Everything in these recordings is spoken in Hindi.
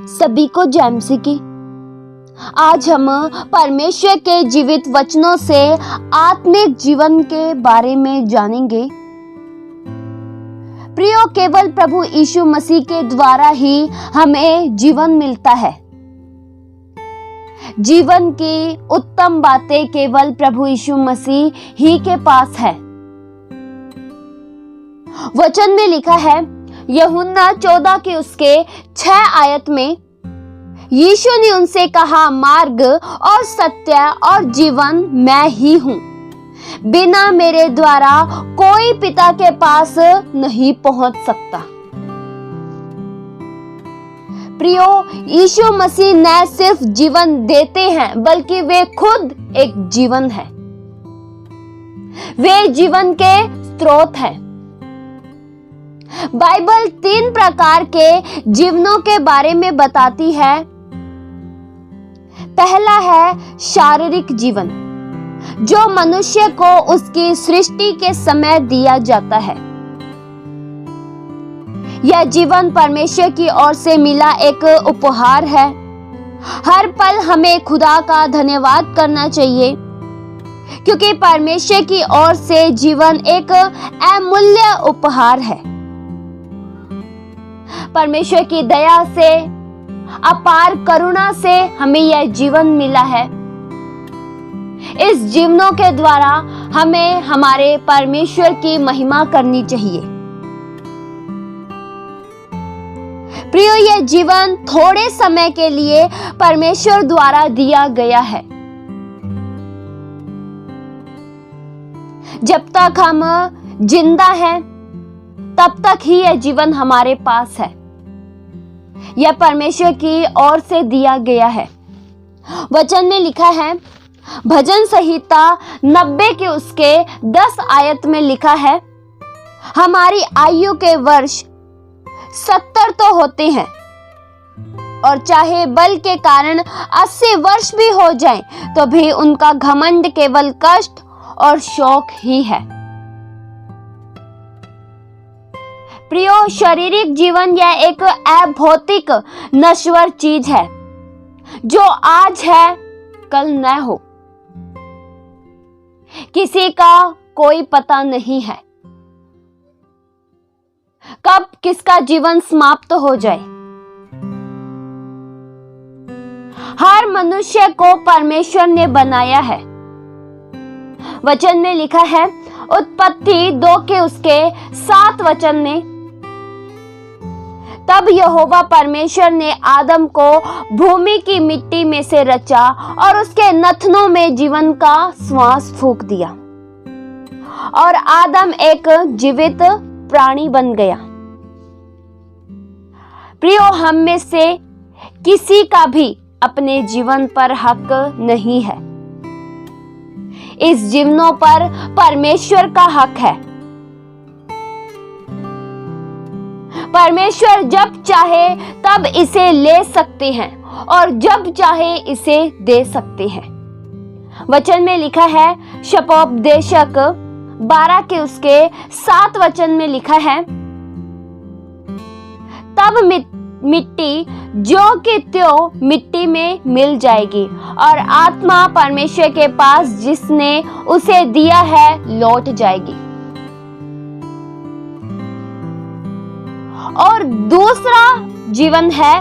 सभी को जय मसीह की। आज हम परमेश्वर के जीवित वचनों से आत्मिक जीवन के बारे में जानेंगे। प्रियो, केवल प्रभु यीशु मसीह के द्वारा ही हमें जीवन मिलता है। जीवन की उत्तम बातें केवल प्रभु यीशु मसीह ही के पास है। वचन में लिखा है, यूहन्ना 14 के उसके 6 आयत में, यीशु ने उनसे कहा, मार्ग और सत्य और जीवन मैं ही हूं। बिना मेरे द्वारा कोई पिता के पास नहीं पहुंच सकता। प्रियो, यीशु मसीह न सिर्फ जीवन देते हैं बल्कि वे खुद एक जीवन है। वे जीवन के स्रोत हैं। बाइबल 3 प्रकार के जीवनों के बारे में बताती है। पहला है शारीरिक जीवन, जो मनुष्य को उसकी सृष्टि के समय दिया जाता है। यह जीवन परमेश्वर की ओर से मिला एक उपहार है। हर पल हमें खुदा का धन्यवाद करना चाहिए, क्योंकि परमेश्वर की ओर से जीवन एक अमूल्य उपहार है। परमेश्वर की दया से, अपार करुणा से हमें यह जीवन मिला है। इस जीवनों के द्वारा हमें हमारे परमेश्वर की महिमा करनी चाहिए। प्रियो, यह जीवन थोड़े समय के लिए परमेश्वर द्वारा दिया गया है। जब तक हम जिंदा हैं, तब तक ही यह जीवन हमारे पास है। यह परमेश्वर की ओर से दिया गया है। वचन में लिखा है, भजन संहिता 90 के उसके 10 आयत में लिखा है, हमारी आयु के वर्ष 70 तो होते हैं, और चाहे बल के कारण 80 वर्ष भी हो जाएं, तो भी उनका घमंड केवल कष्ट और शौक ही है। प्रियो, शारीरिक जीवन यह एक अभौतिक नश्वर चीज है, जो आज है कल न हो। किसी का कोई पता नहीं है कब किसका जीवन समाप्त हो जाए। हर मनुष्य को परमेश्वर ने बनाया है। वचन में लिखा है, उत्पत्ति 2 के उसके 7 वचन में, तब यहोवा परमेश्वर ने आदम को भूमि की मिट्टी में से रचा और उसके नथनों में जीवन का श्वास फूंक दिया, और आदम एक जीवित प्राणी बन गया। प्रियो, हम में से किसी का भी अपने जीवन पर हक नहीं है। इस जीवनों पर परमेश्वर का हक है। परमेश्वर जब चाहे तब इसे ले सकते हैं और जब चाहे इसे दे सकते हैं। वचन में लिखा है, शपोपदेशक 12 के उसके 7 वचन में लिखा है, तब मिट्टी जो कि त्यों मिट्टी में मिल जाएगी, और आत्मा परमेश्वर के पास जिसने उसे दिया है लौट जाएगी। और दूसरा जीवन है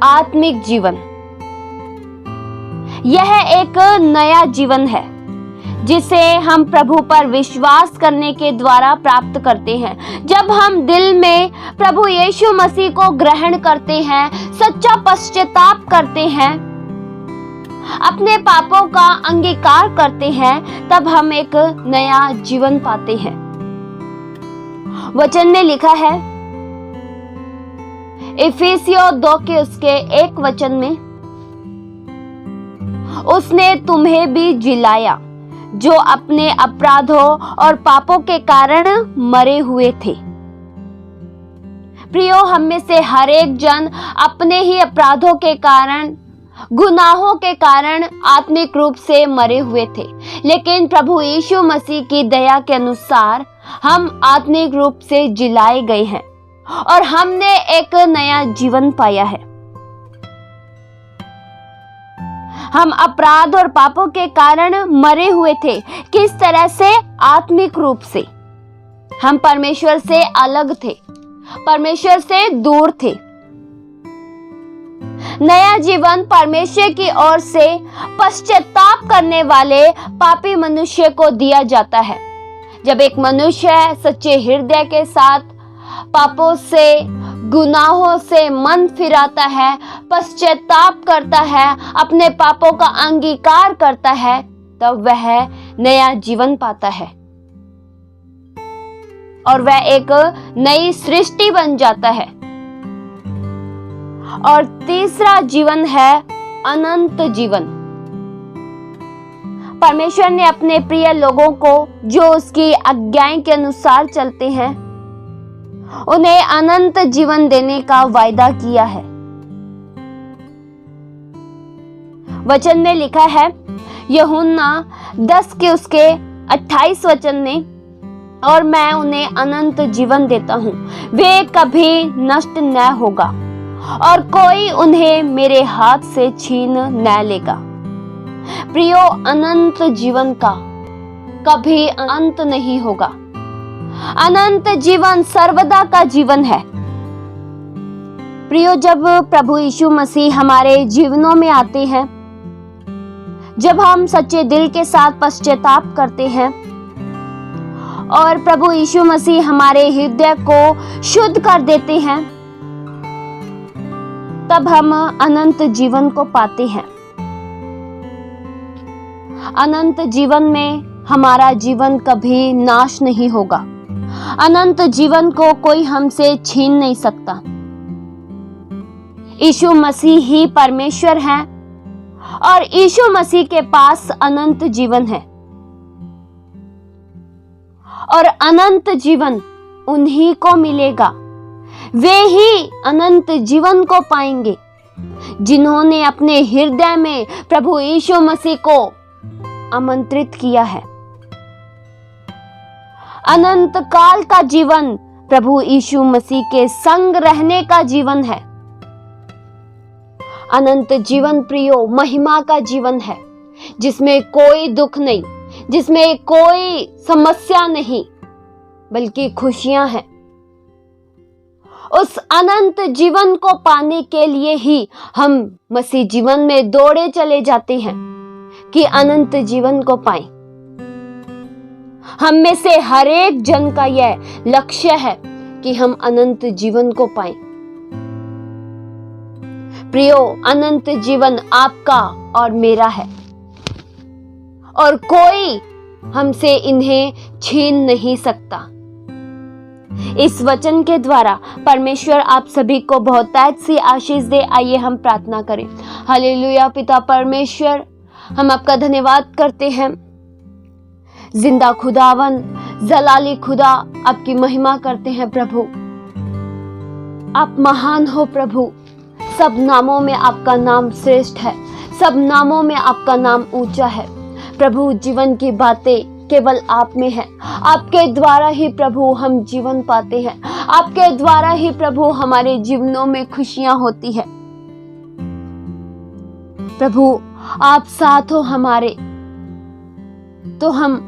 आत्मिक जीवन। यह एक नया जीवन है जिसे हम प्रभु पर विश्वास करने के द्वारा प्राप्त करते हैं। जब हम दिल में प्रभु यीशु मसीह को ग्रहण करते हैं, सच्चा पश्चाताप करते हैं, अपने पापों का अंगीकार करते हैं, तब हम एक नया जीवन पाते हैं। वचन में लिखा है, इफिसियों 2 के उसके 1 वचन में, उसने तुम्हें भी जिलाया जो अपने अपराधों और पापों के कारण मरे हुए थे। प्रियो, हम में से हर एक जन अपने ही अपराधों के कारण, गुनाहों के कारण आत्मिक रूप से मरे हुए थे, लेकिन प्रभु यीशु मसीह की दया के अनुसार हम आत्मिक रूप से जिलाए गए हैं और हमने एक नया जीवन पाया है। हम अपराध और पापों के कारण मरे हुए थे। किस तरह से? आत्मिक रूप से हम परमेश्वर से अलग थे, परमेश्वर से दूर थे। नया जीवन परमेश्वर की ओर से पश्चाताप करने वाले पापी मनुष्य को दिया जाता है। जब एक मनुष्य सच्चे हृदय के साथ पापों से, गुनाहों से मन फिराता है, पश्चाताप करता है, अपने पापों का अंगीकार करता है, तब वह नया जीवन पाता है और वह एक नई सृष्टि बन जाता है। और तीसरा जीवन है अनंत जीवन। परमेश्वर ने अपने प्रिय लोगों को जो उसकी आज्ञाएं के अनुसार चलते हैं, उन्हें अनंत जीवन देने का वायदा किया है। वचन में लिखा है, यूहन्ना 10 के उसके 28 वचन में, और मैं उन्हें अनंत जीवन देता हूं, वे कभी नष्ट न होगा और कोई उन्हें मेरे हाथ से छीन न लेगा। प्रियो, अनंत जीवन का कभी अंत नहीं होगा। अनंत जीवन सर्वदा का जीवन है। प्रियो, जब प्रभु यीशु मसीह हमारे जीवनों में आते हैं, जब हम सच्चे दिल के साथ पश्चाताप करते हैं और प्रभु यीशु मसीह हमारे हृदय को शुद्ध कर देते हैं, तब हम अनंत जीवन को पाते हैं। अनंत जीवन में हमारा जीवन कभी नाश नहीं होगा। अनंत जीवन को कोई हमसे छीन नहीं सकता। यीशु मसीह ही परमेश्वर हैं और यीशु मसीह के पास अनंत जीवन है। और अनंत जीवन उन्हीं को मिलेगा, वे ही अनंत जीवन को पाएंगे जिन्होंने अपने हृदय में प्रभु यीशु मसीह को आमंत्रित किया है। अनंत काल का जीवन प्रभु यीशु मसीह के संग रहने का जीवन है। अनंत जीवन प्रियो महिमा का जीवन है, जिसमें कोई दुख नहीं, जिसमें कोई समस्या नहीं, बल्कि खुशियां हैं। उस अनंत जीवन को पाने के लिए ही हम मसीह जीवन में दौड़े चले जाते हैं कि अनंत जीवन को पाएं। हम में से हर एक जन का यह लक्ष्य है कि हम अनंत जीवन को पाएं। प्रियो, अनंत जीवन आपका और मेरा है और कोई हमसे इन्हें छीन नहीं सकता। इस वचन के द्वारा परमेश्वर आप सभी को बहुतायत सी आशीष दे। आइए हम प्रार्थना करें। हालेलुया। पिता परमेश्वर, हम आपका धन्यवाद करते हैं। जिंदा खुदावन, जलाली खुदा, आपकी महिमा करते हैं प्रभु। आप महान हो प्रभु। सब नामों में आपका नाम श्रेष्ठ है, सब नामों में आपका नाम ऊंचा है प्रभु। जीवन की बातें केवल आप में है। आपके द्वारा ही प्रभु हम जीवन पाते हैं। आपके द्वारा ही प्रभु हमारे जीवनों में खुशियां होती है। प्रभु, आप साथ हो हमारे, तो हम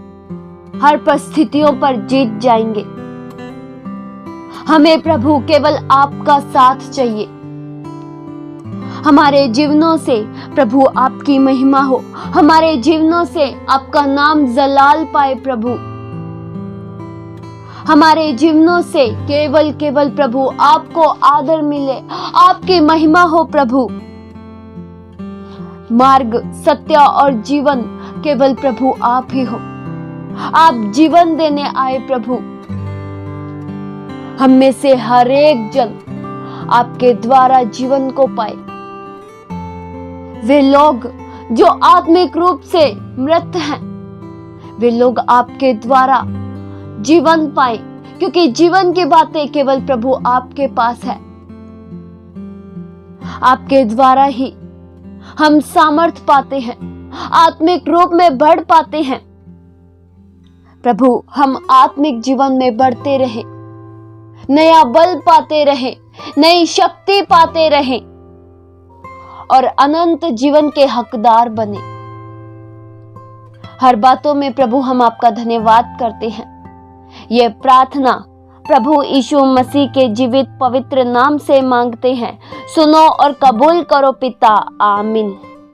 हर परिस्थितियों पर जीत जाएंगे। हमें प्रभु केवल आपका साथ चाहिए। हमारे जीवनों से प्रभु आपकी महिमा हो, हमारे जीवनों से आपका नाम जलाल पाए प्रभु। हमारे जीवनों से केवल प्रभु आपको आदर मिले, आपकी महिमा हो प्रभु। मार्ग, सत्य और जीवन केवल प्रभु आप ही हो। आप जीवन देने आए प्रभु। हम में से हर एक जन आपके द्वारा जीवन को पाए। वे लोग जो आत्मिक रूप से मृत हैं, वे लोग आपके द्वारा जीवन पाए, क्योंकि जीवन की बातें केवल प्रभु आपके पास है। आपके द्वारा ही हम सामर्थ पाते हैं, आत्मिक रूप में बढ़ पाते हैं। प्रभु, हम आत्मिक जीवन में बढ़ते रहें, नया बल पाते रहें, नई शक्ति पाते रहें और अनंत जीवन के हकदार बने। हर बातों में प्रभु हम आपका धन्यवाद करते हैं। ये प्रार्थना प्रभु यीशु मसीह के जीवित पवित्र नाम से मांगते हैं। सुनो और कबूल करो पिता, आमीन।